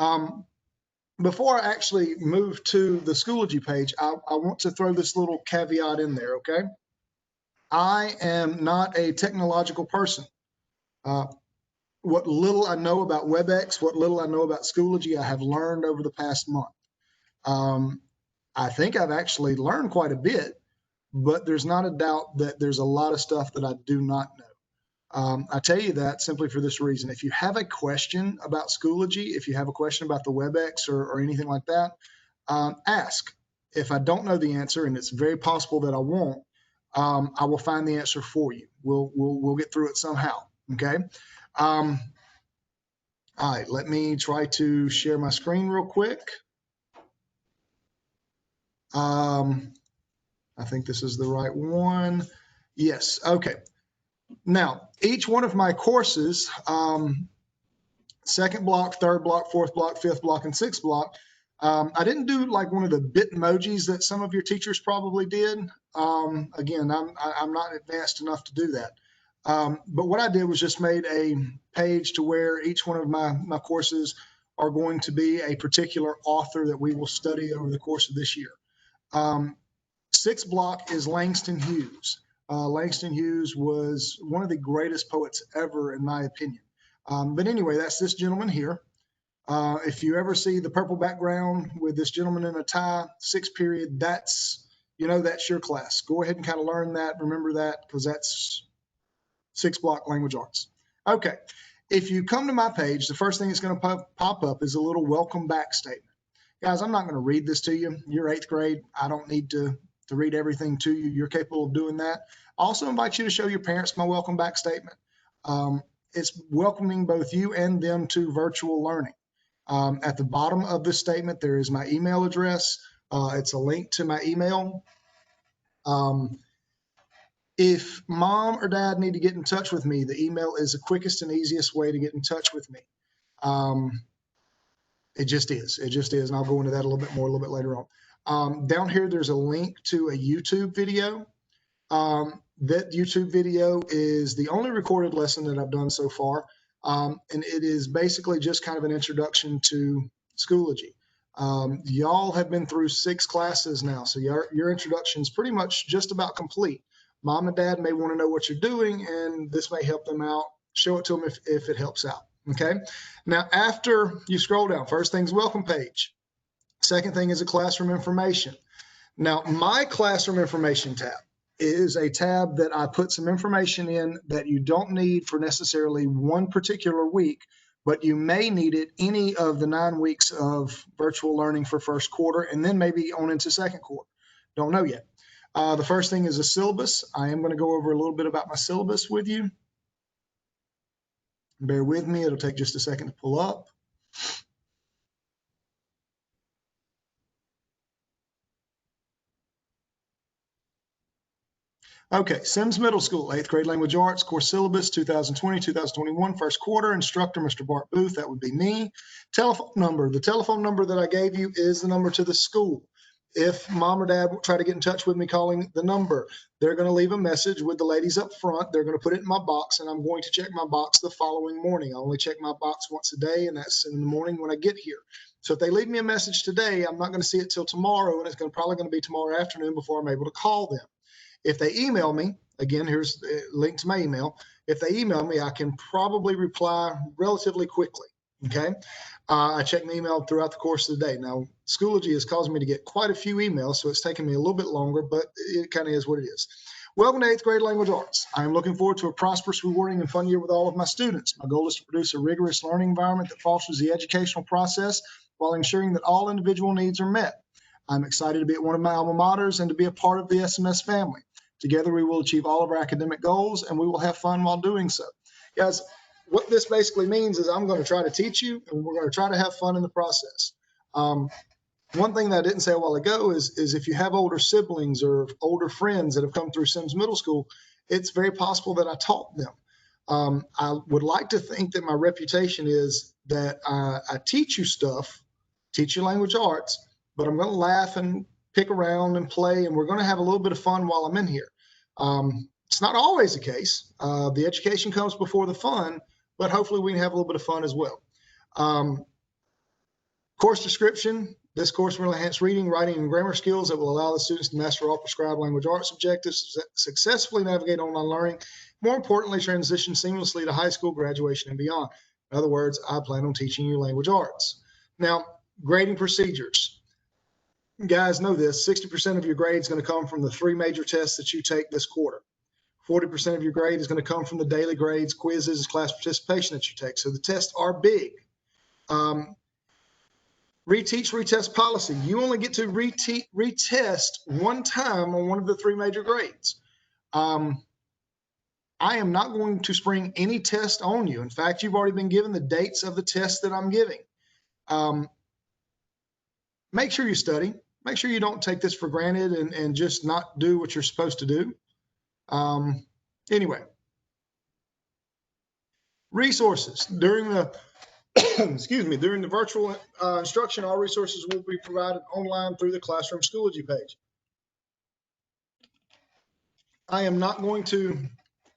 Um, before I actually move to the Schoology page, I want to throw this little caveat in there, okay? I am not a technological person. What little I know about WebEx, what little I know about Schoology, I have learned over the past month. I think I've actually learned quite a bit, but there's not a doubt that there's a lot of stuff that I do not know. I tell you that simply for this reason. If you have a question about Schoology, if you have a question about the WebEx or anything like that, ask. If I don't know the answer, and it's very possible that I won't, I will find the answer for you. We'll get through it somehow. Okay. All right. Let me try to share my screen real quick. I think this is the right one. Yes. Okay. Now, each one of my courses, second block, third block, fourth block, fifth block, and sixth block, I didn't do like one of the Bitmojis that some of your teachers probably did. Again, I'm not advanced enough to do that. But what I did was just made a page to where each one of my courses are going to be a particular author that we will study over the course of this year. Sixth block is Langston Hughes. Langston Hughes was one of the greatest poets ever, in my opinion. But anyway, that's this gentleman here. If you ever see the purple background with this gentleman in a tie, sixth period, that's your class. Go ahead and kind of learn that, remember that, because that's sixth block language arts. Okay, if you come to my page, the first thing that's going to pop up is a little welcome back statement. Guys, I'm not going to read this to you. You're eighth grade. I don't need to read everything to you. You're capable of doing that. I also invite you to show your parents my welcome back statement. It's welcoming both you and them to virtual learning. At the bottom of this statement, there is my email address. It's a link to my email. If mom or dad need to get in touch with me, the email is the quickest and easiest way to get in touch with me. It just is. It just is. And I'll go into that a little bit later on. Down here, there's a link to a YouTube video. That YouTube video is the only recorded lesson that I've done so far. And it is basically just kind of an introduction to Schoology. Y'all have been through 6 classes now, so your introduction is pretty much just about complete. Mom and dad may want to know what you're doing, and this may help them out. Show it to them if it helps out. Okay. Now, after you scroll down, first thing's welcome page. Second thing is a classroom information. Now, my classroom information tab is a tab that I put some information in that you don't need for necessarily one particular week, but you may need it any of the 9 weeks of virtual learning for first quarter, and then maybe on into second quarter. Don't know yet. The first thing is a syllabus. I am going to go over a little bit about my syllabus with you. Bear with me. It'll take just a second to pull up. Okay, Sims Middle School, 8th grade language arts, course syllabus 2020-2021, first quarter, instructor Mr. Bart Booth, that would be me. Telephone number, the telephone number that I gave you is the number to the school. If mom or dad try to get in touch with me calling the number, they're going to leave a message with the ladies up front. They're going to put it in my box, and I'm going to check my box the following morning. I only check my box once a day, and that's in the morning when I get here. So if they leave me a message today, I'm not going to see it till tomorrow, and it's probably going to be tomorrow afternoon before I'm able to call them. If they email me, again, here's a link to my email. If they email me, I can probably reply relatively quickly. Okay. I check my email throughout the course of the day. Now, Schoology has caused me to get quite a few emails, so it's taken me a little bit longer, but it kind of is what it is. Welcome to 8th grade language arts. I am looking forward to a prosperous, rewarding, and fun year with all of my students. My goal is to produce a rigorous learning environment that fosters the educational process while ensuring that all individual needs are met. I'm excited to be at one of my alma maters and to be a part of the SMS family. Together, we will achieve all of our academic goals, and we will have fun while doing so. Guys, what this basically means is I'm going to try to teach you, and we're going to try to have fun in the process. One thing that I didn't say a while ago is if you have older siblings or older friends that have come through Sims Middle School, it's very possible that I taught them. I would like to think that my reputation is that I teach you stuff, teach you language arts, but I'm going to laugh and pick around and play, and we're going to have a little bit of fun while I'm in here. It's not always the case. The education comes before the fun, but hopefully we can have a little bit of fun as well. Course description. This course will enhance reading, writing, and grammar skills that will allow the students to master all prescribed language arts objectives, successfully navigate online learning, more importantly, transition seamlessly to high school graduation and beyond. In other words, I plan on teaching you language arts. Now, grading procedures. Guys, know this, 60% of your grade is going to come from the 3 major tests that you take this quarter. 40% of your grade is going to come from the daily grades, quizzes, class participation that you take. So the tests are big. Reteach, retest policy. You only get to retest one time on one of the 3 major grades. I am not going to spring any test on you. In fact, you've already been given the dates of the tests that I'm giving. Make sure you study. Make sure you don't take this for granted and just not do what you're supposed to do. Anyway, resources. During the excuse me, during the virtual instruction, all resources will be provided online through the Classroom Schoology page. I am not going to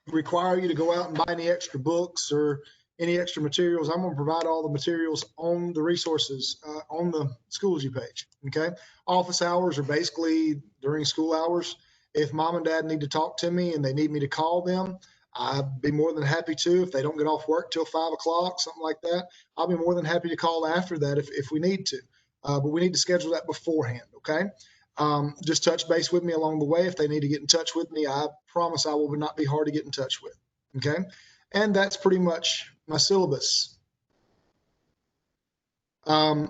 require you to go out and buy any extra books or any extra materials. I'm going to provide all the materials on the resources on the Schoology page. Okay. Office hours are basically during school hours. If mom and dad need to talk to me and they need me to call them, I'd be more than happy to. If they don't get off work till 5 o'clock, something like that, I'll be more than happy to call after that if we need to. But we need to schedule that beforehand. Okay. Just touch base with me along the way. If they need to get in touch with me, I promise I will not be hard to get in touch with. Okay. And that's pretty much my syllabus. The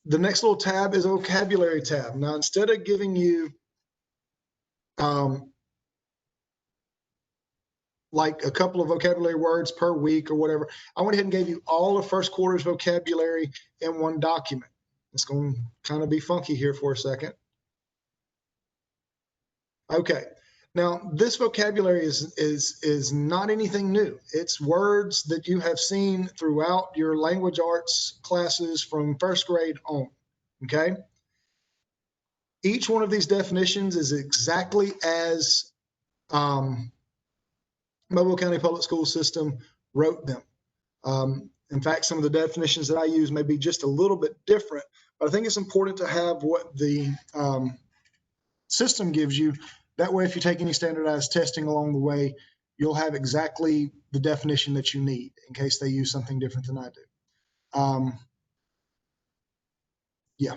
next little tab is a vocabulary tab. Now, instead of giving you like a couple of vocabulary words per week or whatever, I went ahead and gave you all of first quarter's vocabulary in one document. It's going to kind of be funky here for a second. Okay. Now, this vocabulary is not anything new. It's words that you have seen throughout your language arts classes from first grade on. Okay. Each one of these definitions is exactly as Mobile County Public School System wrote them. In fact, some of the definitions that I use may be just a little bit different, but I think it's important to have what the system gives you. That way, if you take any standardized testing along the way, you'll have exactly the definition that you need in case they use something different than I do. Yeah.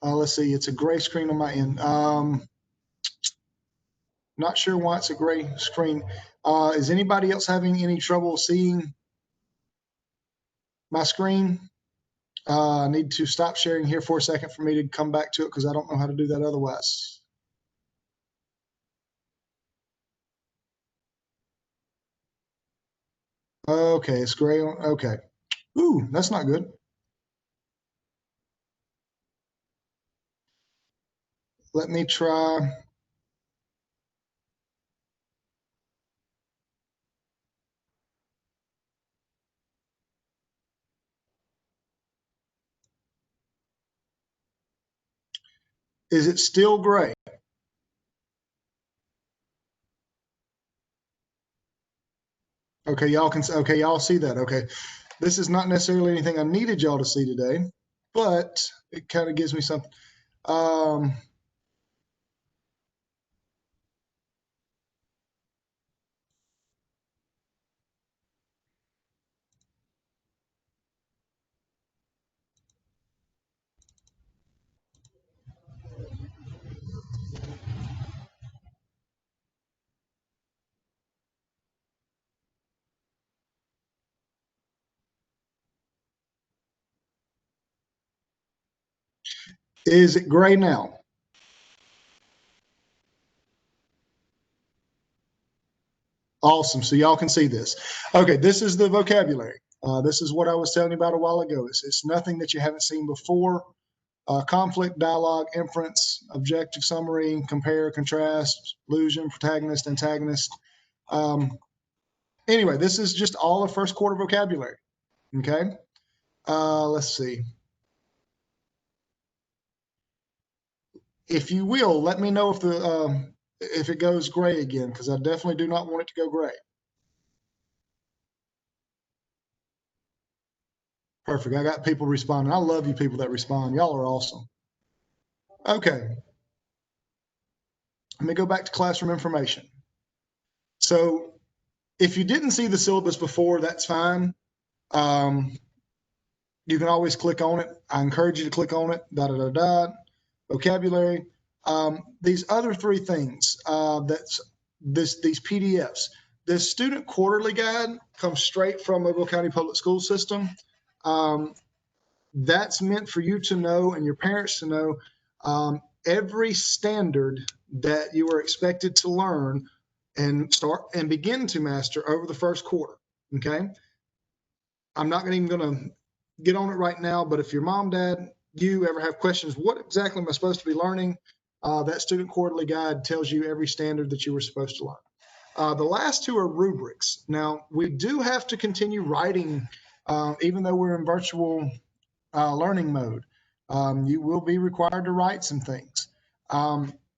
Let's see. It's a gray screen on my end. Not sure why it's a gray screen. Is anybody else having any trouble seeing my screen? I need to stop sharing here for a second for me to come back to it because I don't know how to do that otherwise. Okay, it's gray. Okay. Ooh, that's not good. Let me try. Is it still gray? Okay, y'all see that. Okay. This is not necessarily anything I needed y'all to see today, but it kind of gives me something. Is it gray now? Awesome. So y'all can see this. Okay, this is the vocabulary. This is what I was telling you about a while ago. It's nothing that you haven't seen before. Conflict, dialogue, inference, objective summary, compare, contrast, allusion, protagonist, antagonist. Anyway, this is just all of first quarter vocabulary. Okay. Let's see. If you will, let me know if it goes gray again, because I definitely do not want it to go gray. Perfect. I got people responding. I love you people that respond. Y'all are awesome. Okay. Let me go back to classroom information. So if you didn't see the syllabus before, that's fine. You can always click on it. I encourage you to click on it. Vocabulary. These other three things. These PDFs. This student quarterly guide comes straight from Mobile County Public School System. That's meant for you to know and your parents to know every standard that you are expected to learn and start and begin to master over the first quarter. Okay. I'm not even going to get on it right now, but if your mom, dad, you ever have questions, what exactly am I supposed to be learning? That student quarterly guide tells you every standard that you were supposed to learn. The last two are rubrics. Now, we do have to continue writing, even though we're in virtual learning mode. You will be required to write some things.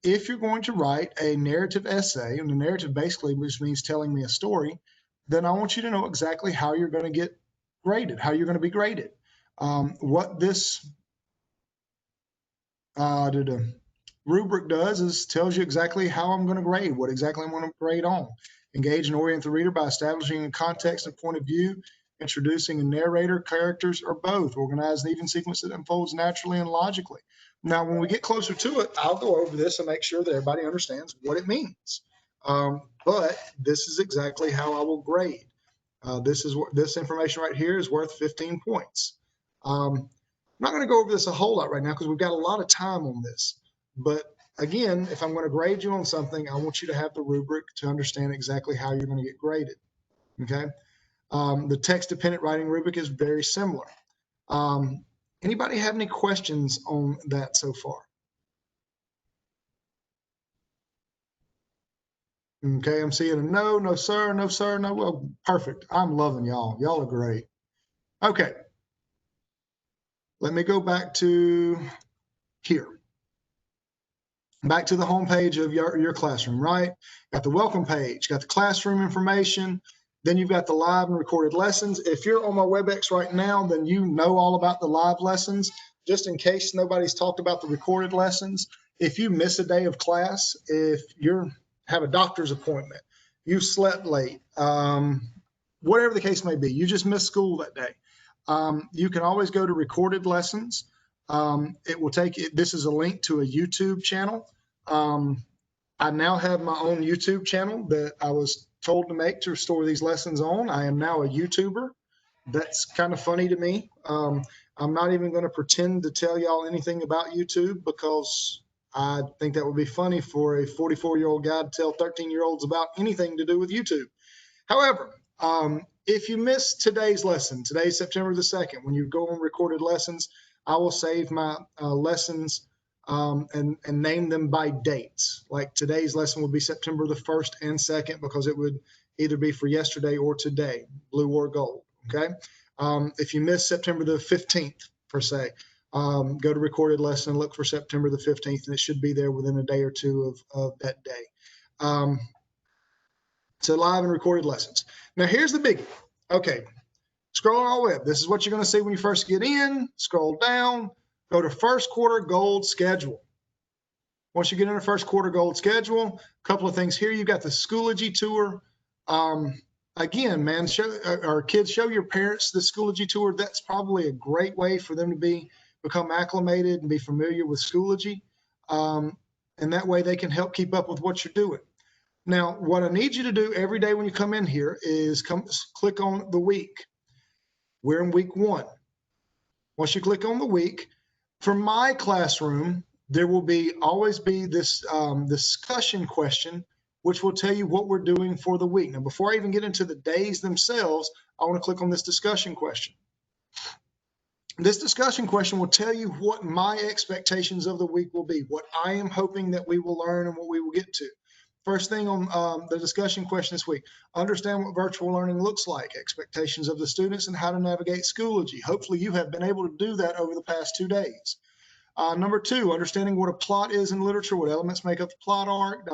If you're going to write a narrative essay, and the narrative basically just means telling me a story, then I want you to know exactly how you're going to get graded, how you're going to be graded. What this rubric does is tells you exactly how I'm going to grade, what exactly I'm going to grade on. Engage and orient the reader by establishing a context and point of view, introducing a narrator, characters, or both. Organize an even sequence that unfolds naturally and logically. Now, when we get closer to it, I'll go over this and make sure that everybody understands what it means. But this is exactly how I will grade. This information right here is worth 15 points. I'm not going to go over this a whole lot right now because we've got a lot of time on this. But again, if I'm going to grade you on something, I want you to have the rubric to understand exactly how you're going to get graded. Okay. The text-dependent writing rubric is very similar. Anybody have any questions on that so far? Okay, I'm seeing a no, no sir, no sir, no. Well, perfect. I'm loving y'all. Y'all are great. Okay. Let me go back to here. Back to the home page of your classroom, right? Got the welcome page, got the classroom information, then you've got the live and recorded lessons. If you're on my WebEx right now, then you know all about the live lessons. Just in case nobody's talked about the recorded lessons, if you miss a day of class, if you have a doctor's appointment, you slept late, whatever the case may be, you just missed school that day, you can always go to recorded lessons. It will take it. This is a link to a YouTube channel. I now have my own YouTube channel that I was told to make to store these lessons on. I am now a YouTuber. That's kind of funny to me. I'm not even going to pretend to tell y'all anything about YouTube because I think that would be funny for a 44-year-old guy to tell 13-year-olds about anything to do with YouTube. However, if you miss today's lesson, today's September the 2nd, when you go on recorded lessons, I will save my lessons and name them by dates. Like today's lesson would be September the 1st and 2nd because it would either be for yesterday or today, blue or gold. Okay. If you miss September the 15th, per se, go to recorded lesson and look for September the 15th, and it should be there within a day or two of that day. So live and recorded lessons. Now here's the biggie. Okay, scroll on our web. This is what you're going to see when you first get in. Scroll down, go to first quarter gold schedule. Once you get in the first quarter gold schedule, a couple of things here. You've got the Schoology tour. Again, man, our kids, show your parents the Schoology tour. That's probably a great way for them to become acclimated and be familiar with Schoology. And that way they can help keep up with what you're doing. Now, what I need you to do every day when you come in here is click on the week. We're in week 1. Once you click on the week, for my classroom, there will always be this discussion question, which will tell you what we're doing for the week. Now, before I even get into the days themselves, I want to click on this discussion question. This discussion question will tell you what my expectations of the week will be, what I am hoping that we will learn and what we will get to. First thing on the discussion question this week, understand what virtual learning looks like, expectations of the students, and how to navigate Schoology. Hopefully you have been able to do that over the past 2 days. Number 2, understanding what a plot is in literature, what elements make up the plot arc, ...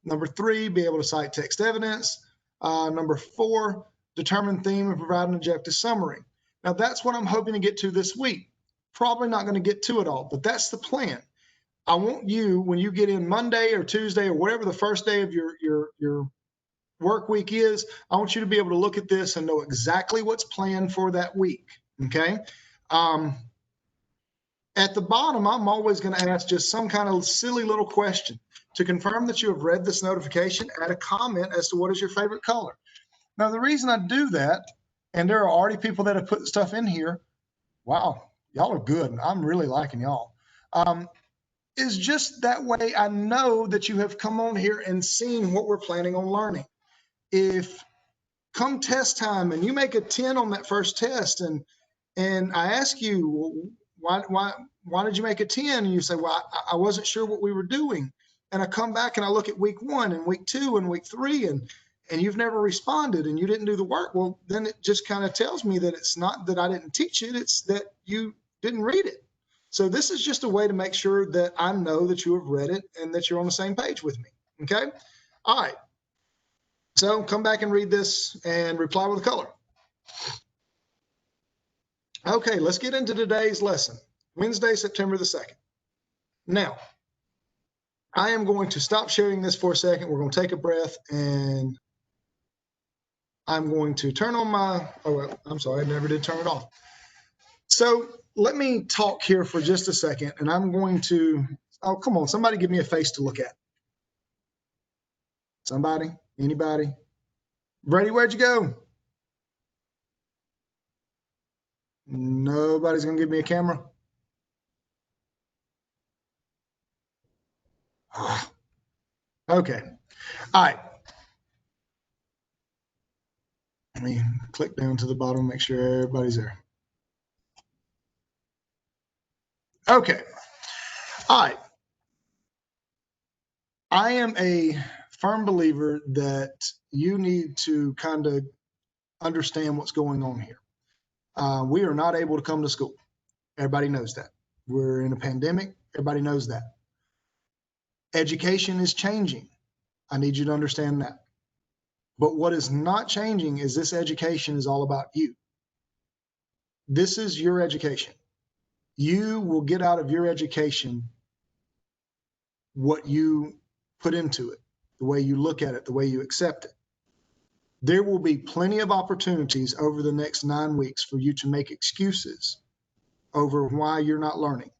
Number 3, be able to cite text evidence. Number 4, determine theme and provide an objective summary. Now that's what I'm hoping to get to this week. Probably not going to get to it all, but that's the plan. I want you, when you get in Monday or Tuesday or whatever the first day of your work week is, I want you to be able to look at this and know exactly what's planned for that week. Okay. At the bottom, I'm always going to ask just some kind of silly little question to confirm that you have read this notification. Add a comment as to what is your favorite color. Now, the reason I do that, and there are already people that have put stuff in here. Wow, y'all are good. I'm really liking y'all. Is just that way I know that you have come on here and seen what we're planning on learning. If come test time and you make a 10 on that first test and I ask you, why did you make a 10? And you say, well, I wasn't sure what we were doing. And I come back and I look at week 1 and week 2 and week 3 and you've never responded and you didn't do the work. Well, then it just kind of tells me that it's not that I didn't teach it, it's that you didn't read it. So this is just a way to make sure that I know that you have read it and that you're on the same page with me. Okay. All right. So come back and read this and reply with a color. Okay, let's get into today's lesson. Wednesday, September the 2nd. Now, I am going to stop sharing this for a second. We're going to take a breath and I'm going to turn on my, I'm sorry, I never did turn it off. So let me talk here for just a second and I'm going to, oh, come on, somebody give me a face to look at. Somebody, anybody? Brady, where'd you go? Nobody's going to give me a camera. Okay. All right. Let me click down to the bottom, make sure everybody's there. Okay. All right. I am a firm believer that you need to kind of understand what's going on here. We are not able to come to school. Everybody knows that. We're in a pandemic. Everybody knows that. Education is changing. I need you to understand that. But what is not changing is this education is all about you. This is your education. You will get out of your education what you put into it, the way you look at it, the way you accept it. There will be plenty of opportunities over the next 9 weeks for you to make excuses over why you're not learning.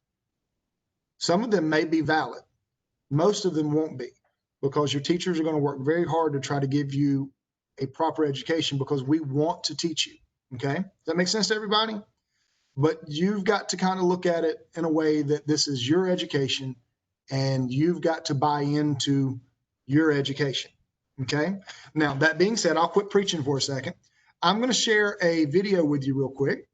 Some of them may be valid. Most of them won't be, because your teachers are going to work very hard to try to give you a proper education because we want to teach you. Okay. Does that make sense to everybody? But you've got to kind of look at it in a way that this is your education and you've got to buy into your education. Okay. Now, that being said, I'll quit preaching for a second. I'm going to share a video with you real quick.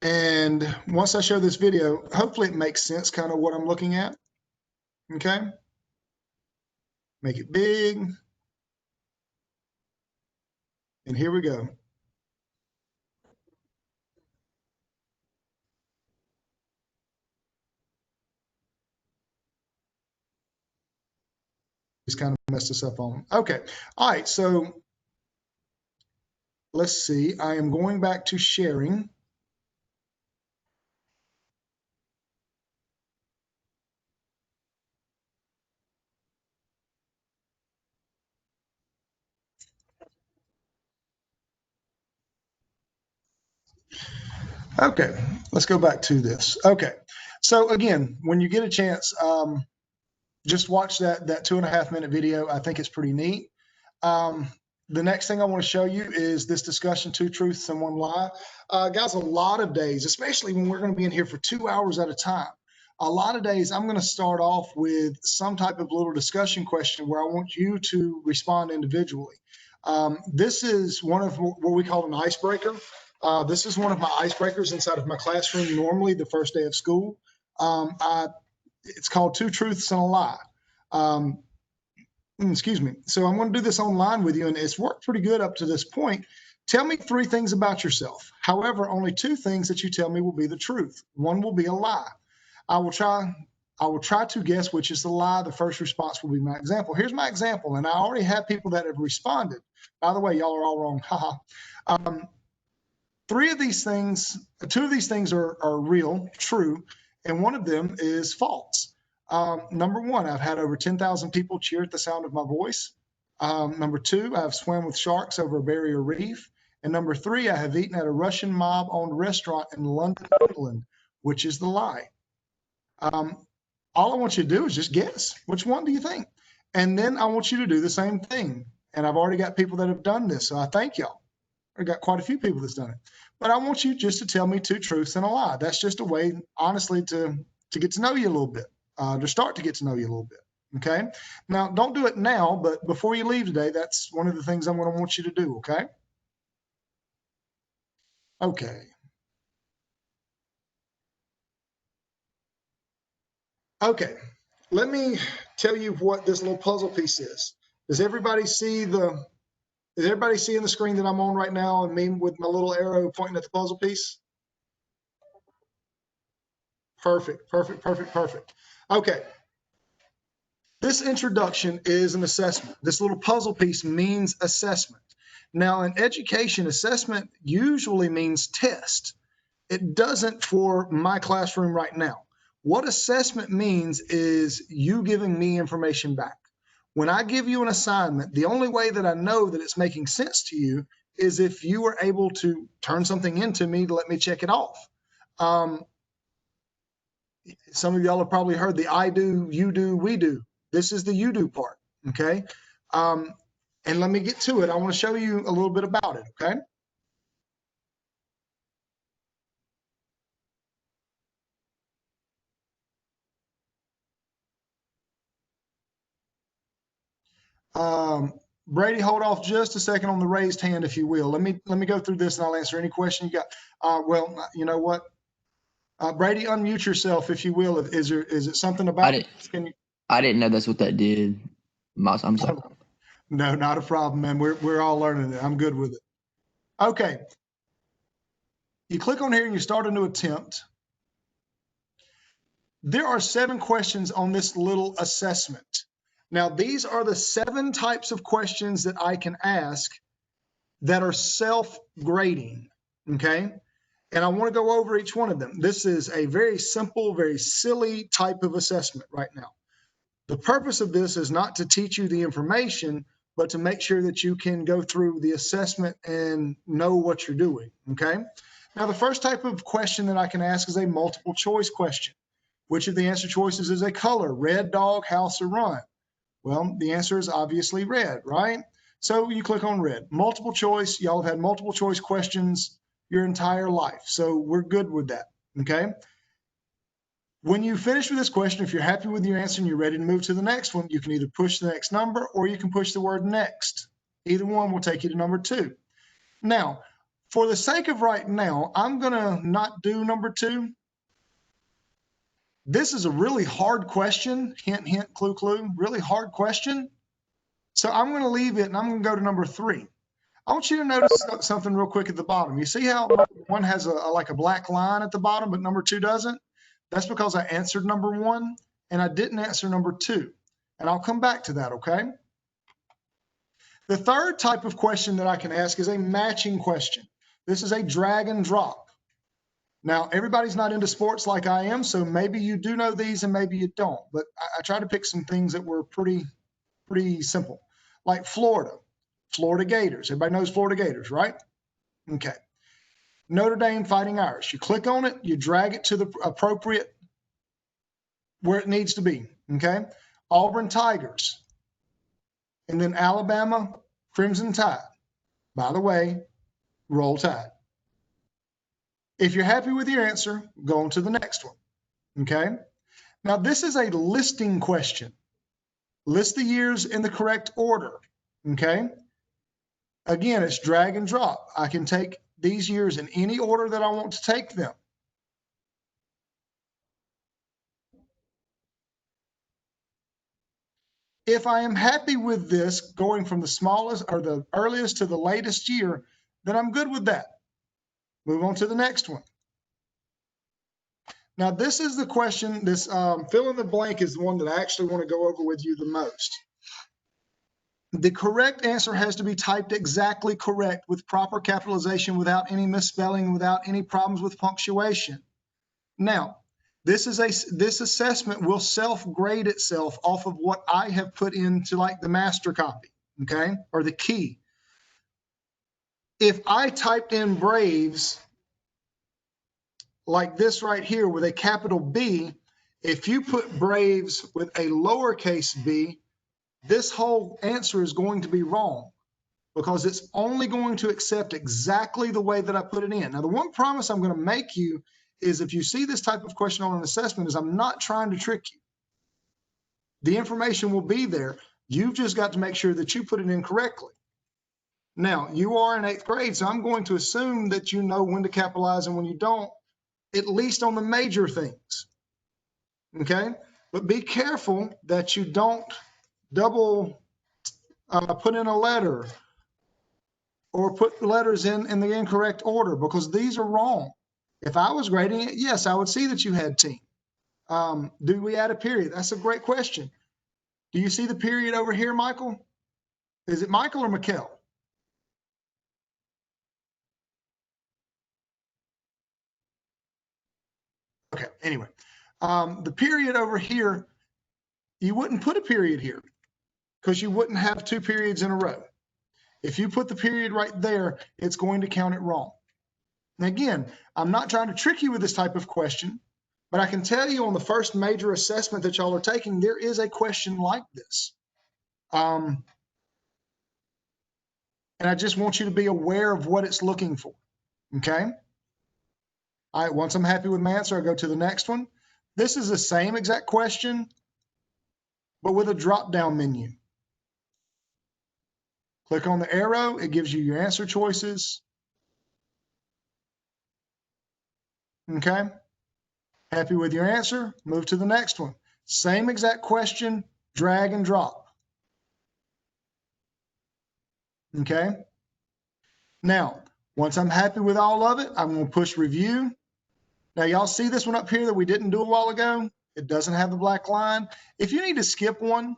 And once I show this video, hopefully it makes sense kind of what I'm looking at. Okay. Make it big. And here we go. Just kind of messed us up on. Okay. All right. So let's see. I am going back to sharing. Okay, let's go back to this. Okay, so again, when you get a chance, just watch that 2.5 minute video. I think it's pretty neat. The next thing I want to show you is this discussion, 2 truths and 1 lie. Guys, a lot of days, especially when we're going to be in here for 2 hours at a time, a lot of days I'm going to start off with some type of little discussion question where I want you to respond individually. This is one of what we call an icebreaker. This is one of my icebreakers inside of my classroom, normally the first day of school. It's called 2 truths and a lie. Excuse me. So I'm going to do this online with you, and it's worked pretty good up to this point. Tell me 3 things about yourself. However, only 2 things that you tell me will be the truth. 1 will be a lie. I will try I will try to guess which is the lie. The first response will be my example. Here's my example, and I already have people that have responded. By the way, y'all are all wrong. Haha. Two of these things are real, true, and one of them is false. Number one, I've had over 10,000 people cheer at the sound of my voice. Number two, I've swam with sharks over a barrier reef. And number three, I have eaten at a Russian mob-owned restaurant in London, England, which is the lie. All I want you to do is just guess. Which one do you think? And then I want you to do the same thing. And I've already got people that have done this, so I thank y'all. I've got quite a few people that's done it. But I want you just to tell me two truths and a lie. That's just a way, honestly, to get to know you a little bit, to start to get to know you a little bit. Okay? Now, don't do it now, but before you leave today, that's one of the things I'm going to want you to do, okay? Okay. Okay. Let me tell you what this little puzzle piece is. Does everybody see the Is everybody seeing the screen that I'm on right now and me with my little arrow pointing at the puzzle piece? Perfect, perfect, perfect, perfect. Okay. This introduction is an assessment. This little puzzle piece means assessment. Now, in education, assessment usually means test. It doesn't for my classroom right now. What assessment means is you giving me information back. When I give you an assignment, the only way that I know that it's making sense to you is if you are able to turn something into me to let me check it off. Some of y'all have probably heard the I do, you do, we do. This is the you do part, okay? And let me get to it. I want to show you a little bit about it, okay? Brady, hold off just a second on the raised hand, if you will. Let me go through this and I'll answer any question you got. Well, you know what? Brady, unmute yourself, if you will. Is it something about it? I didn't know that's what that did. I'm sorry. No, not a problem, man. We're all learning it. I'm good with it. Okay. You click on here and you start a new attempt. There are 7 questions on this little assessment. Now, these are the 7 types of questions that I can ask that are self-grading, okay? And I want to go over each one of them. This is a very simple, very silly type of assessment right now. The purpose of this is not to teach you the information, but to make sure that you can go through the assessment and know what you're doing, okay? Now, the first type of question that I can ask is a multiple choice question. Which of the answer choices is a color? Red, dog, house, or run? Well, the answer is obviously red, right? So you click on red. Multiple choice, y'all have had multiple choice questions your entire life. So we're good with that, okay? When you finish with this question, if you're happy with your answer and you're ready to move to the next one, you can either push the next number or you can push the word next. Either one will take you to number 2. Now, for the sake of right now, I'm gonna not do number 2. This is a really hard question, hint, hint, clue, clue, really hard question. So I'm going to leave it and I'm going to go to number 3. I want you to notice something real quick at the bottom. You see how one has like a black line at the bottom, but number 2 doesn't? That's because I answered number 1 and I didn't answer number 2. And I'll come back to that, okay? The third type of question that I can ask is a matching question. This is a drag and drop. Now, everybody's not into sports like I am, so maybe you do know these and maybe you don't. But I try to pick some things that were pretty simple, like Florida Gators. Everybody knows Florida Gators, right? Okay. Notre Dame Fighting Irish. You click on it, you drag it to the appropriate where it needs to be, okay? Auburn Tigers. And then Alabama Crimson Tide. By the way, Roll Tide. If you're happy with your answer, go on to the next one, okay? Now, this is a listing question. List the years in the correct order, okay? Again, it's drag and drop. I can take these years in any order that I want to take them. If I am happy with this going from the smallest or the earliest to the latest year, then I'm good with that. Move on to the next one. Now, this is the question, this fill in the blank is the one that I actually want to go over with you the most. The correct answer has to be typed exactly correct with proper capitalization, without any misspelling, without any problems with punctuation. Now, this assessment will self-grade itself off of what I have put into like the master copy, okay, or the key. If I typed in Braves like this right here with a capital B, if you put Braves with a lowercase b, this whole answer is going to be wrong because it's only going to accept exactly the way that I put it in. Now, the one promise I'm going to make you is if you see this type of question on an assessment is I'm not trying to trick you. The information will be there. You've just got to make sure that you put it in correctly. Now, you are in 8th grade, so I'm going to assume that you know when to capitalize and when you don't, at least on the major things, okay? But be careful that you don't double put in a letter or put letters in the incorrect order, because these are wrong. If I was grading it, yes, I would see that you had team. Do we add a period? That's a great question. Do you see the period over here, Michael? Is it Michael or Mikkel? Okay, anyway, the period over here, you wouldn't put a period here because you wouldn't have 2 periods in a row. If you put the period right there, it's going to count it wrong. And again, I'm not trying to trick you with this type of question, but I can tell you on the first major assessment that y'all are taking, there is a question like this. And I just want you to be aware of what it's looking for, okay? All right, once I'm happy with my answer, I go to the next one. This is the same exact question, but with a drop-down menu. Click on the arrow, it gives you your answer choices. Okay, happy with your answer, move to the next one. Same exact question, drag and drop. Okay, now, once I'm happy with all of it, I'm gonna push review. Now, y'all see this one up here that we didn't do a while ago? It doesn't have the black line. If you need to skip one,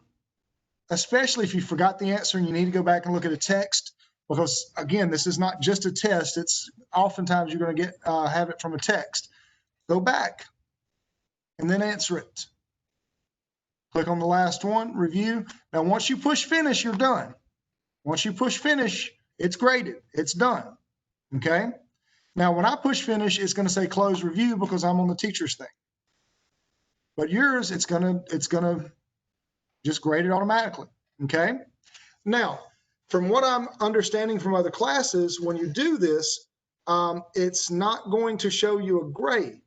especially if you forgot the answer and you need to go back and look at a text, because again, this is not just a test. It's oftentimes you're going to get have it from a text. Go back and then answer it. Click on the last one, review. Now, once you push finish, you're done. Once you push finish, it's graded. It's done. Okay. Now, when I push finish, it's going to say close review because I'm on the teacher's thing. But yours, it's gonna just grade it automatically. Okay. Now, from what I'm understanding from other classes, when you do this, it's not going to show you a grade,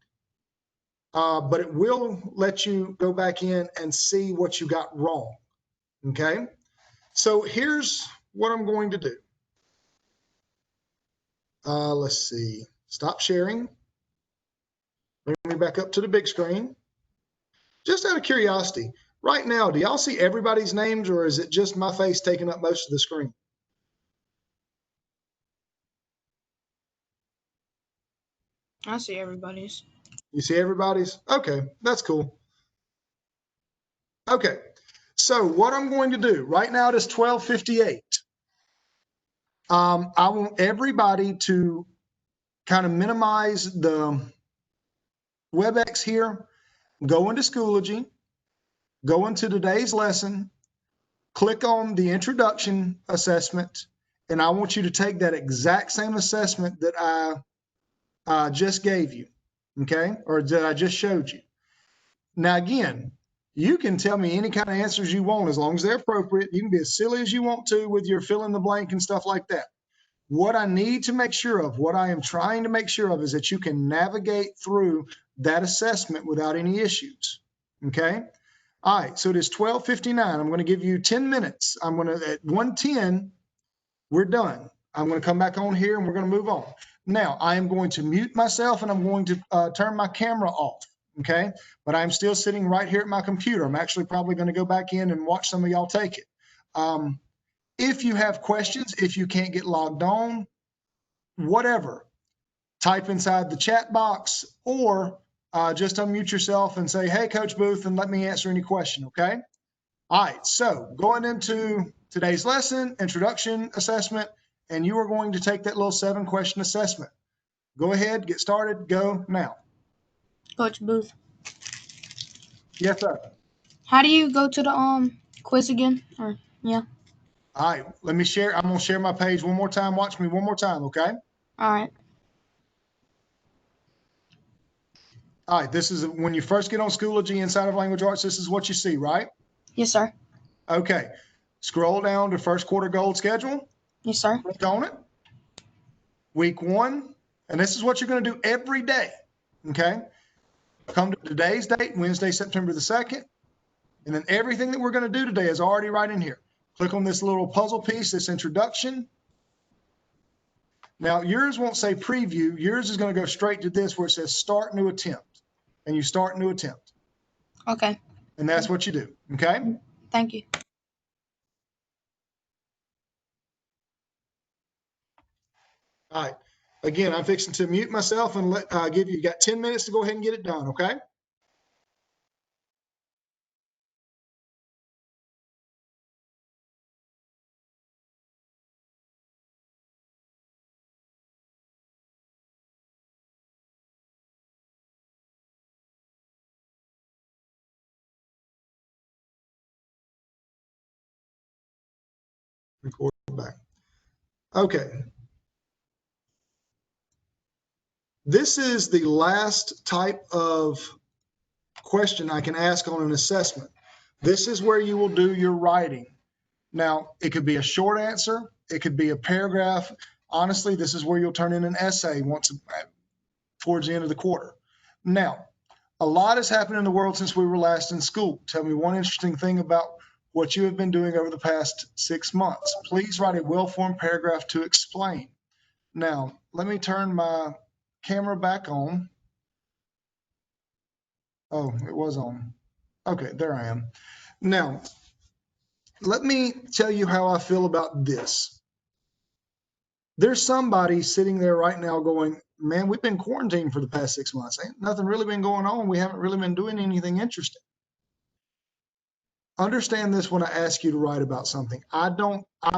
but it will let you go back in and see what you got wrong. Okay. So here's what I'm going to do. Let's see. Stop sharing. Bring me back up to the big screen. Just out of curiosity, right now, do y'all see everybody's names, or is it just my face taking up most of the screen? I see everybody's. You see everybody's? Okay, that's cool. Okay, so what I'm going to do, right now it is 12:58. I want everybody to kind of minimize the WebEx here, go into Schoology, go into today's lesson, click on the introduction assessment, and I want you to take that exact same assessment that I just gave you, okay, or that I just showed you. Now, again, you can tell me any kind of answers you want as long as they're appropriate. You can be as silly as you want to with your fill in the blank and stuff like that. What I need to make sure of, what I am trying to make sure of, is that you can navigate through that assessment without any issues, okay? All right, so it is 12:59. I'm going to give you 10 minutes. I'm going to, at 1:10, we're done. I'm going to come back on here and we're going to move on. Now, I am going to mute myself and I'm going to turn my camera off, okay? But I'm still sitting right here at my computer. I'm actually probably going to go back in and watch some of y'all take it. If you have questions, if you can't get logged on, whatever, type inside the chat box, or just unmute yourself and say, hey, Coach Booth, and let me answer any question, okay? All right, so going into today's lesson, introduction assessment, and you are going to take that little 7-question assessment. Go ahead, get started, go now. Coach Booth. Yes, sir. How do you go to the quiz again? Or yeah. All right, let me share. I'm going to share my page one more time. Watch me one more time, okay? All right. All right, this is when you first get on Schoology inside of Language Arts, this is what you see, right? Yes, sir. Okay, scroll down to first quarter gold schedule, Yes, sir. click on it. Week 1, and this is what you're going to do every day, okay? Come to today's date, Wednesday, September the 2nd, and then everything that we're going to do today is already right in here. Click on this little puzzle piece, this introduction. Now, yours won't say preview. Yours is going to go straight to this where it says start new attempt, and you start new attempt, Okay. and that's what you do, okay? Thank you. All right. Again, I'm fixing to mute myself and give you got 10 minutes to go ahead and get it done, okay? Record back. Okay. This is the last type of question I can ask on an assessment. This is where you will do your writing. Now, it could be a short answer. It could be a paragraph. Honestly, this is where you'll turn in an essay towards the end of the quarter. Now, a lot has happened in the world since we were last in school. Tell me one interesting thing about what you have been doing over the past 6 months. Please write a well-formed paragraph to explain. Now, let me turn my camera back on. Oh, it was on. Okay, there I am. Now, let me tell you how I feel about this. There's somebody sitting there right now going, man, we've been quarantined for the past 6 months. Ain't nothing really been going on. We haven't really been doing anything interesting. Understand this when I ask you to write about something. I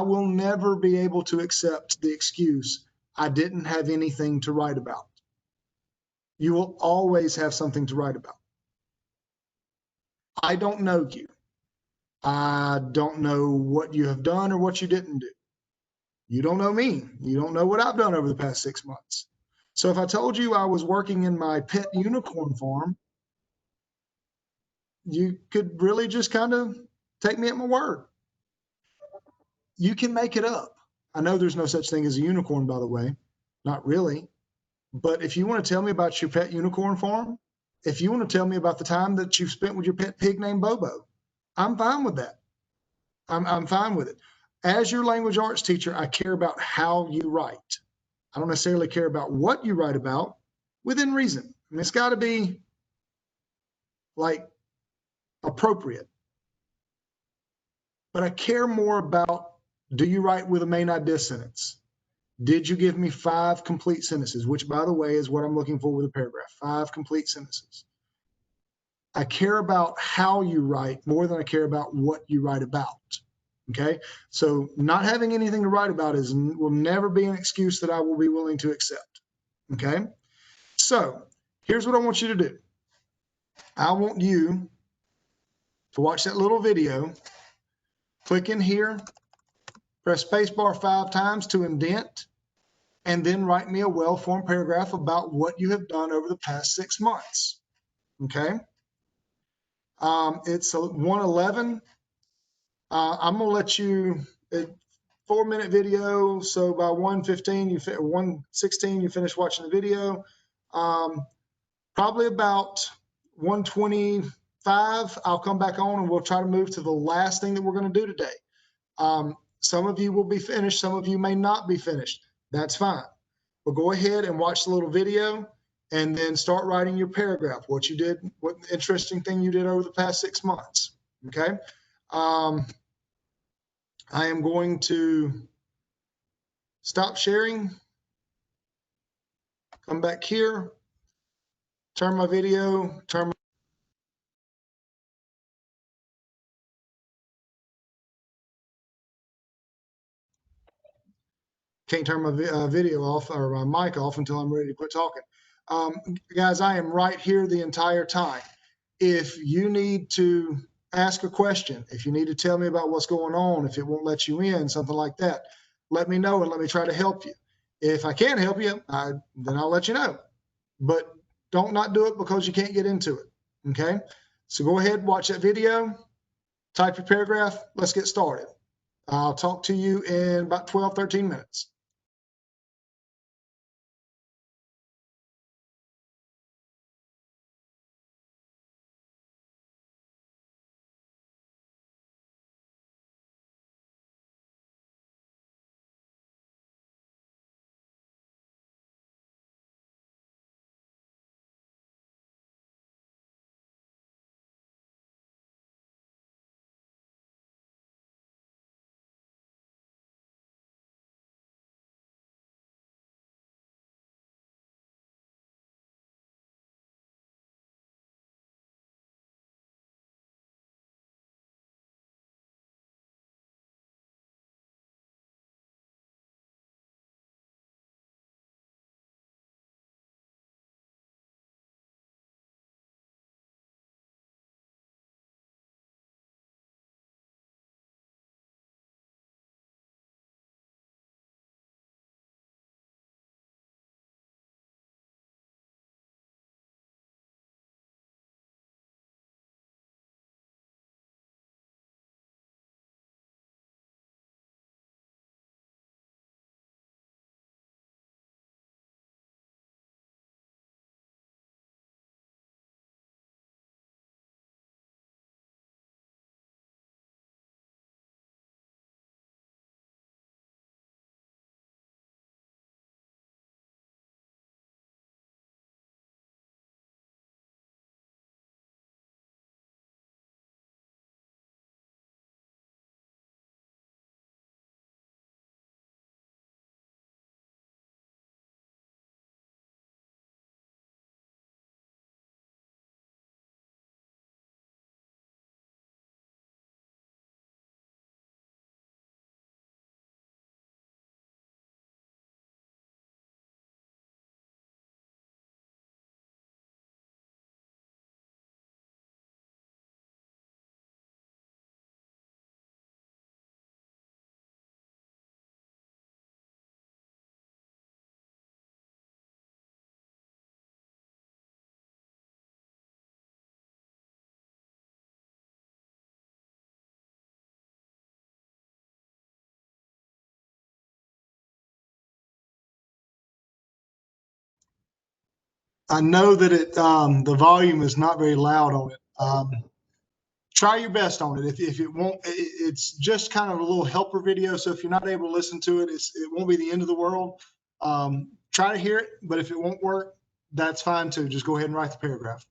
will never be able to accept the excuse, I didn't have anything to write about. You will always have something to write about. I don't know you. I don't know what you have done or what you didn't do. You don't know me. You don't know what I've done over the past 6 months. So if I told you I was working in my pet unicorn farm, you could really just kind of take me at my word. You can make it up. I know there's no such thing as a unicorn, by the way. Not really. But if you want to tell me about your pet unicorn farm, if you want to tell me about the time that you've spent with your pet pig named Bobo, I'm fine with that. I'm fine with it. As your language arts teacher, I care about how you write. I don't necessarily care about what you write about within reason. I mean, it's got to be like appropriate. But I care more about, do you write with a main idea sentence? Did you give me 5 complete sentences, which, by the way, is what I'm looking for with a paragraph, 5 complete sentences. I care about how you write more than I care about what you write about. Okay, so not having anything to write about will never be an excuse that I will be willing to accept. Okay, so here's what I want you to do. I want you to watch that little video, click in here, press spacebar 5 times to indent, and then write me a well-formed paragraph about what you have done over the past 6 months. Okay, it's a 1:11. I'm gonna let you. 4-minute video, so by 1:15, 1:16, you finish watching the video. Probably about 1:25, I'll come back on and we'll try to move to the last thing that we're going to do today. Some of you will be finished, some of you may not be finished. That's fine. But go ahead and watch the little video and then start writing your paragraph, what you did, what interesting thing you did over the past 6 months. Okay. I am going to stop sharing, come back here, turn my video, can't turn my video off or my mic off until I'm ready to quit talking. Guys, I am right here the entire time. If you need to ask a question, if you need to tell me about what's going on, if it won't let you in, something like that, let me know and let me try to help you. If I can't help you, then I'll let you know. But don't not do it because you can't get into it. Okay? So go ahead, watch that video, type your paragraph. Let's get started. I'll talk to you in about 12, 13 minutes. I know that the volume is not very loud on it. Try your best on it. If it won't, it's just kind of a little helper video. So if you're not able to listen to it, it won't be the end of the world. Try to hear it, but if it won't work, that's fine too. Just go ahead and write the paragraph.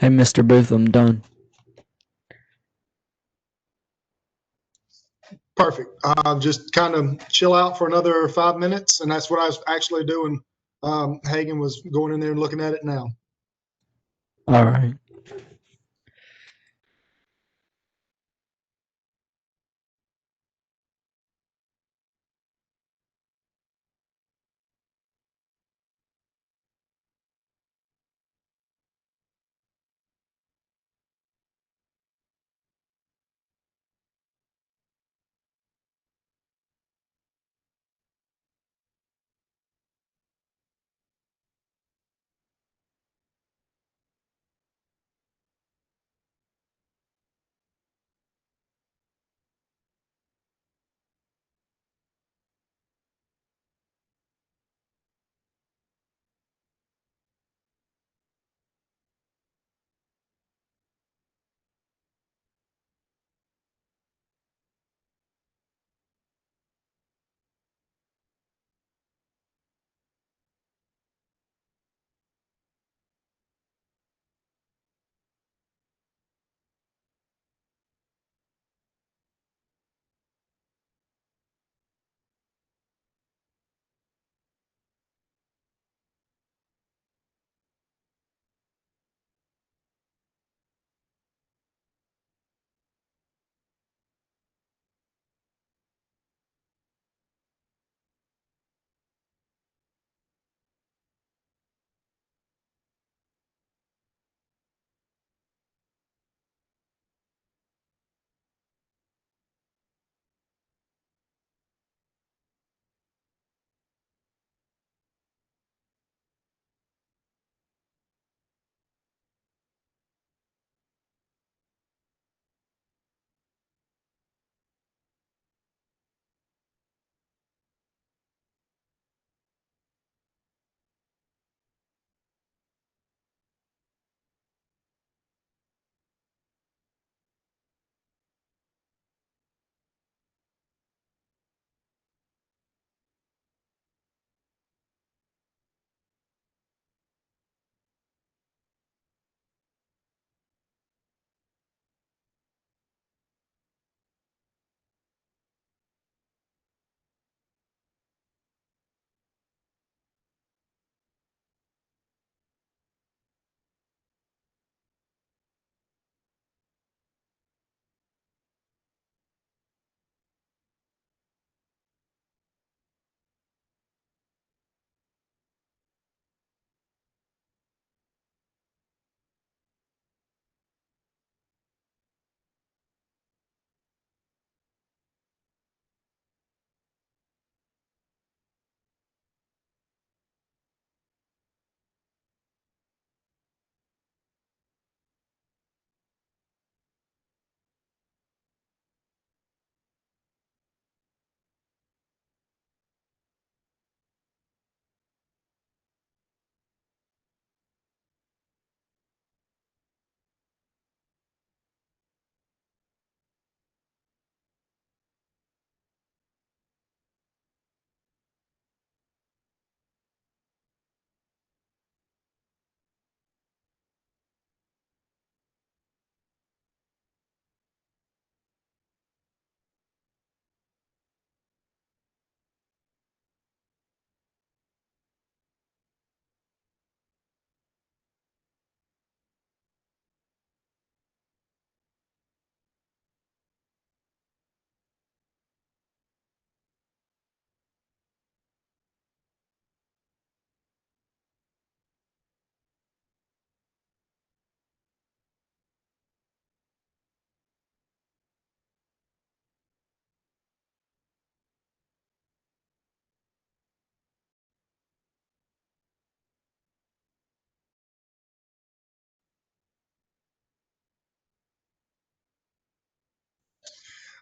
Hey, Mr. Booth, I'm done. Perfect. Just kind of chill out for another 5 minutes, and that's what I was actually doing. Hagan was going in there and looking at it now. All right.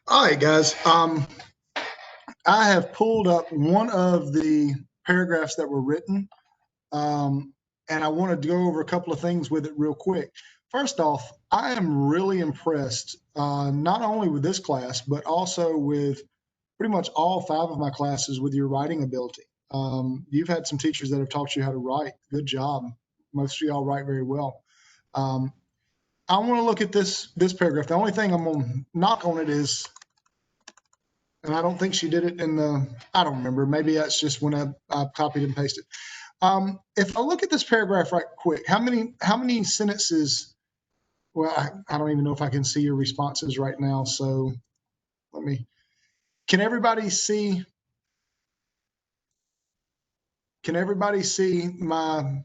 All right, guys. I have pulled up one of the paragraphs that were written, and I wanted to go over a couple of things with it real quick. First off, I am really impressed, not only with this class, but also with pretty much all 5 of my classes with your writing ability. You've had some teachers that have taught you how to write. Good job. Most of y'all write very well. I want to look at this paragraph. The only thing I'm going to knock on it is, and I don't think she did it in the, I don't remember. Maybe that's just when I copied and pasted. If I look at this paragraph right quick, how many sentences? Well, I don't even know if I can see your responses right now. So can everybody see? Can everybody see my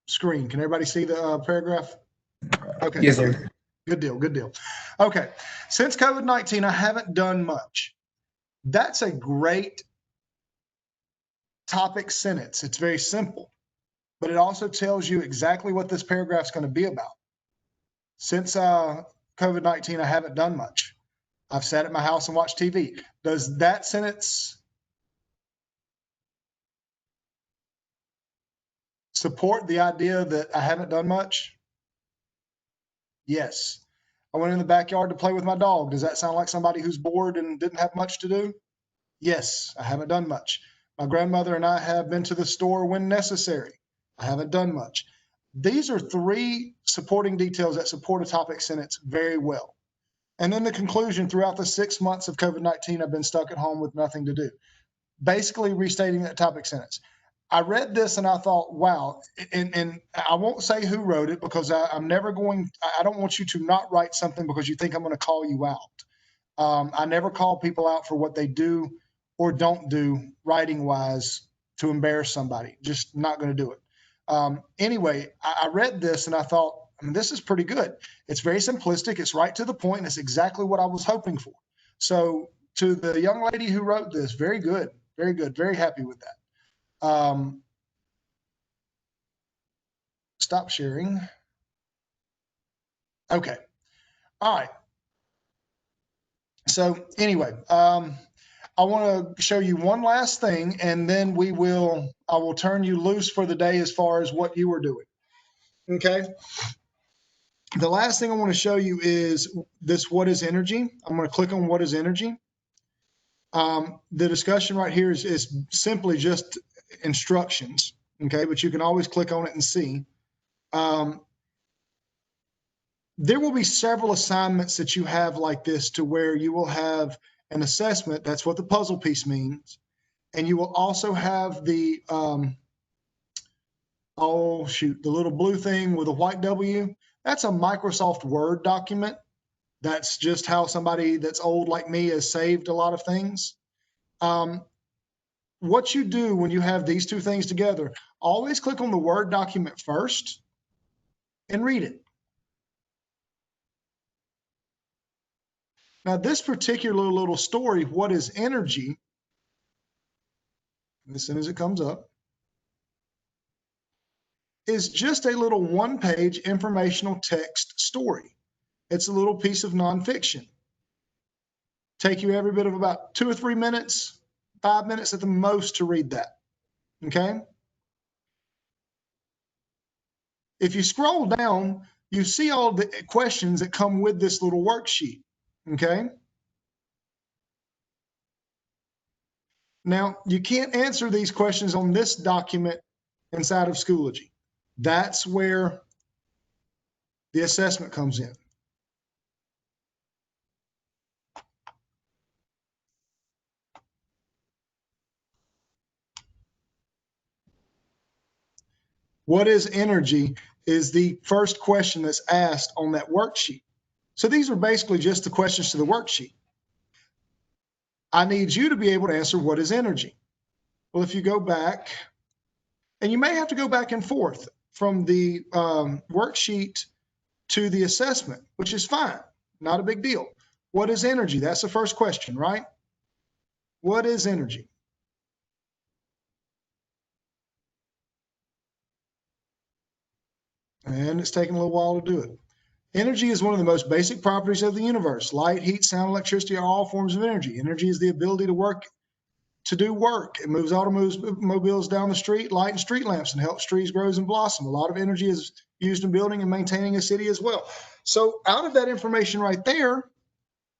screen? Can everybody see the paragraph? Okay. Yes, sir. Good deal. Good deal. Okay. Since COVID-19, I haven't done much. That's a great topic sentence. It's very simple, but it also tells you exactly what this paragraph is going to be about. Since COVID-19, I haven't done much. I've sat at my house and watched TV. Does that sentence support the idea that I haven't done much? Yes. I went in the backyard to play with my dog. Does that sound like somebody who's bored and didn't have much to do? Yes, I haven't done much. My grandmother and I have been to the store when necessary. I haven't done much. These are three supporting details that support a topic sentence very well. And then the conclusion: throughout the 6 months of COVID-19, I've been stuck at home with nothing to do. Basically restating that topic sentence. I read this and I thought, wow, and I won't say who wrote it because I don't want you to not write something because you think I'm going to call you out. I never call people out for what they do or don't do writing wise to embarrass somebody. Just not going to do it. Anyway, I read this and I thought, this is pretty good. It's very simplistic. It's right to the point. And it's exactly what I was hoping for. So to the young lady who wrote this, very good, very good, very happy with that. Stop sharing. Okay. All right. So anyway, I want to show you one last thing, and then I will turn you loose for the day as far as what you were doing. Okay. The last thing I want to show you is this: what is energy? I'm going to click on what is energy. The discussion right here is simply just instructions. Okay. But you can always click on it and see. There will be several assignments that you have like this, to where you will have an assessment. That's what the puzzle piece means. And you will also have the, the little blue thing with a white W. That's a Microsoft Word document. That's just how somebody that's old like me has saved a lot of things. What you do when you have these two things together, always click on the Word document first and read it. Now, this particular little story, what is energy, as soon as it comes up, is just a little one-page informational text story. It's a little piece of nonfiction. Take you every bit of about 2 or 3 minutes, 5 minutes at the most to read that. Okay? If you scroll down, you see all the questions that come with this little worksheet. Okay? Now, you can't answer these questions on this document inside of Schoology. That's where the assessment comes in. What is energy is the first question that's asked on that worksheet. So these are basically just the questions to the worksheet. I need you to be able to answer what is energy. Well, if you go back, and you may have to go back and forth from the worksheet to the assessment, which is fine, not a big deal. What is energy? That's the first question, right? What is energy? And it's taking a little while to do it. Energy is one of the most basic properties of the universe. Light, heat, sound, electricity are all forms of energy. Energy is the ability to do work. It moves automobiles down the street, light and street lamps, and helps trees grow and blossom. A lot of energy is used in building and maintaining a city as well. So out of that information right there,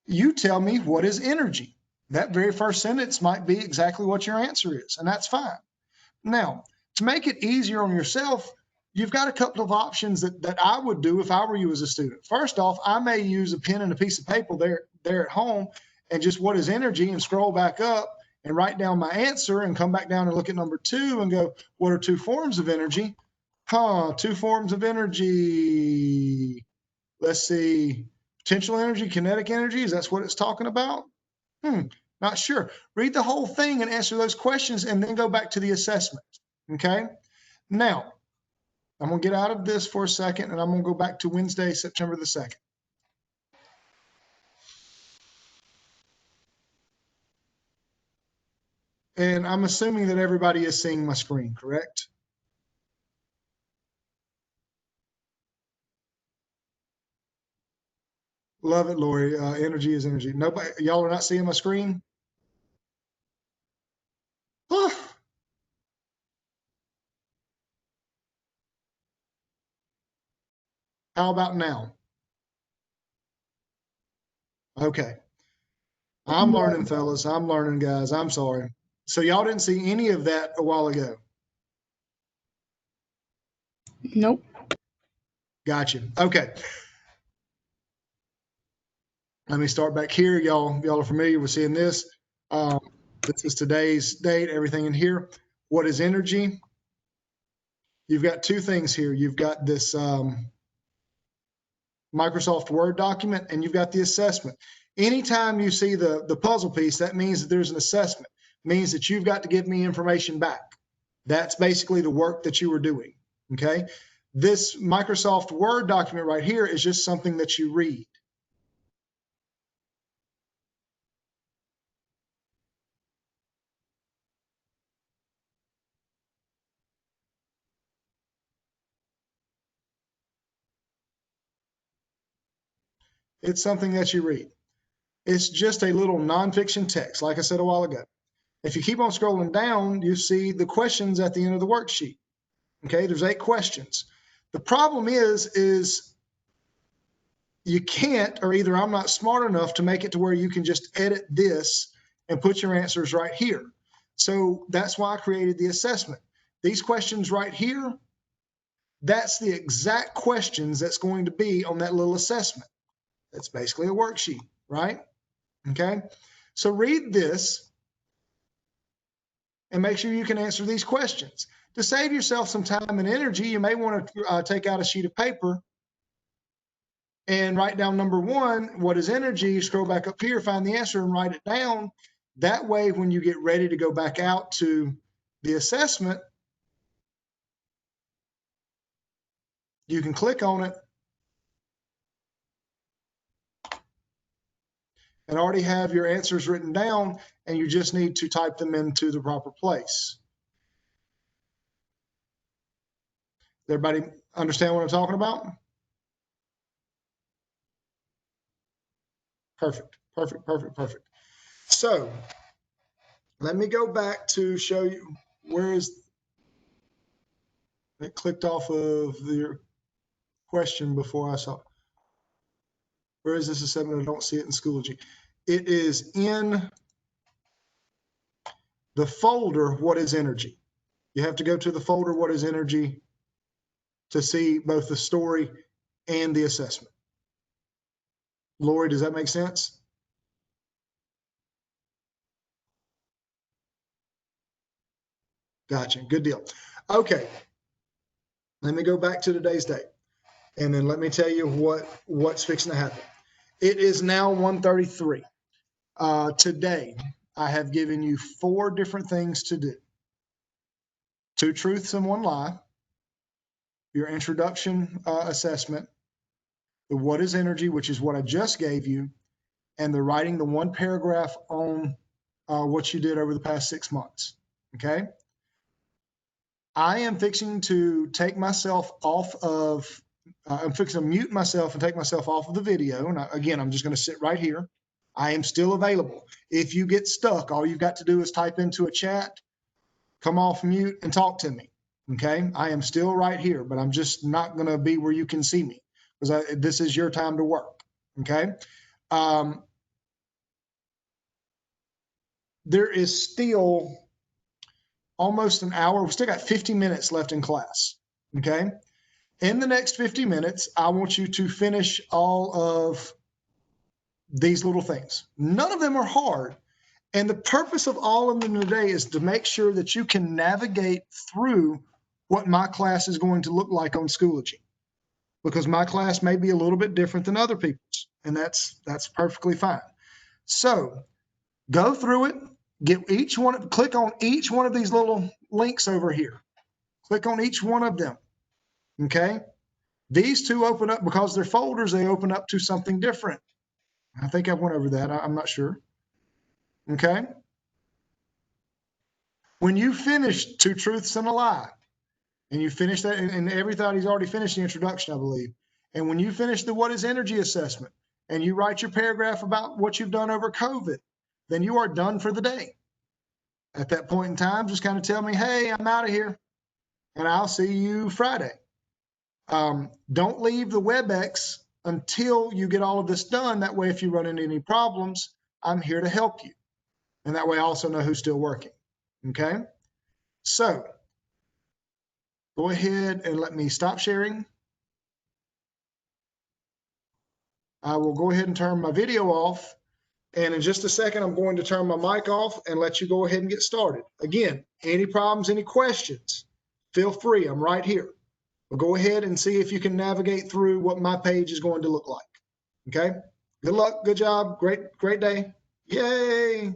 you tell me what is energy. That very first sentence might be exactly what your answer is, and that's fine. Now, to make it easier on yourself, you've got a couple of options that I would do if I were you as a student. First off, I may use a pen and a piece of paper there at home and just what is energy and scroll back up and write down my answer and come back down and look at number 2 and go, what are 2 forms of energy? 2 forms of energy. Let's see, potential energy, kinetic energy. Is that what it's talking about? Not sure. Read the whole thing and answer those questions and then go back to the assessment. Okay. Now, I'm going to get out of this for a second and I'm going to go back to Wednesday, September the 2nd. And I'm assuming that everybody is seeing my screen, correct? Love it, Lori. Energy is energy. Nobody, y'all are not seeing my screen? How about now? Okay. I'm learning, fellas. I'm learning, guys. I'm sorry. So y'all didn't see any of that a while ago. Nope. Gotcha. Okay. Let me start back here. Y'all are familiar with seeing this. This is today's date, everything in here. What is energy? You've got 2 things here. You've got this Microsoft Word document and you've got the assessment. Anytime you see the puzzle piece, that means that there's an assessment. It means that you've got to give me information back. That's basically the work that you were doing. Okay. This Microsoft Word document right here is just something that you read. It's something that you read. It's just a little nonfiction text, like I said a while ago. If you keep on scrolling down, you see the questions at the end of the worksheet. Okay, there's 8 questions. The problem is you can't, or either I'm not smart enough to make it to where you can just edit this and put your answers right here. So that's why I created the assessment. These questions right here, that's the exact questions that's going to be on that little assessment. That's basically a worksheet, right? Okay, so read this and make sure you can answer these questions. To save yourself some time and energy, you may want to take out a sheet of paper and write down number 1, what is energy? Scroll back up here, find the answer and write it down. That way, when you get ready to go back out to the assessment, you can click on it and already have your answers written down, and you just need to type them into the proper place. Does everybody understand what I'm talking about? Perfect, perfect, perfect, perfect. So let me go back to show you where is it. Clicked off of your question before I saw. Where is this assessment? I don't see it in Schoology. It is in the folder, What is Energy? You have to go to the folder, What is Energy, to see both the story and the assessment. Lori, does that make sense? Gotcha. Good deal. Okay. Let me go back to today's date, and then let me tell you what's fixing to happen. It is now 1:33. Today, I have given you 4 different things to do. 2 truths and 1 lie, your introduction assessment, the what is energy, which is what I just gave you, and the writing the 1 paragraph on what you did over the past 6 months. Okay. I am fixing to take myself off of, I'm fixing to mute myself and take myself off of the video. And again, I'm just going to sit right here. I am still available. If you get stuck, all you've got to do is type into a chat, come off mute and talk to me. Okay. I am still right here, but I'm just not going to be where you can see me because this is your time to work. Okay. There is still almost an hour. We've still got 50 minutes left in class. Okay. In the next 50 minutes, I want you to finish all of these little things. None of them are hard. And the purpose of all of them today is to make sure that you can navigate through what my class is going to look like on Schoology, because my class may be a little bit different than other people's, and that's perfectly fine. So go through it, get each one, click on each one of these little links over here. Click on each one of them. Okay. These two open up because they're folders. They open up to something different. I think I went over that. I'm not sure. Okay. When you finish Two Truths and a Lie, and you finish that, and everybody's already finished the introduction, I believe. And when you finish the What is Energy assessment, and you write your paragraph about what you've done over COVID, then you are done for the day. At that point in time, just kind of tell me, hey, I'm out of here, and I'll see you Friday. Don't leave the WebEx until you get all of this done. That way, if you run into any problems, I'm here to help you. And that way I also know who's still working. Okay. So go ahead and let me stop sharing. I will go ahead and turn my video off. And in just a second, I'm going to turn my mic off and let you go ahead and get started. Again, any problems, any questions, feel free. I'm right here. But go ahead and see if you can navigate through what my page is going to look like. Okay. Good luck. Good job. Great day. Yay.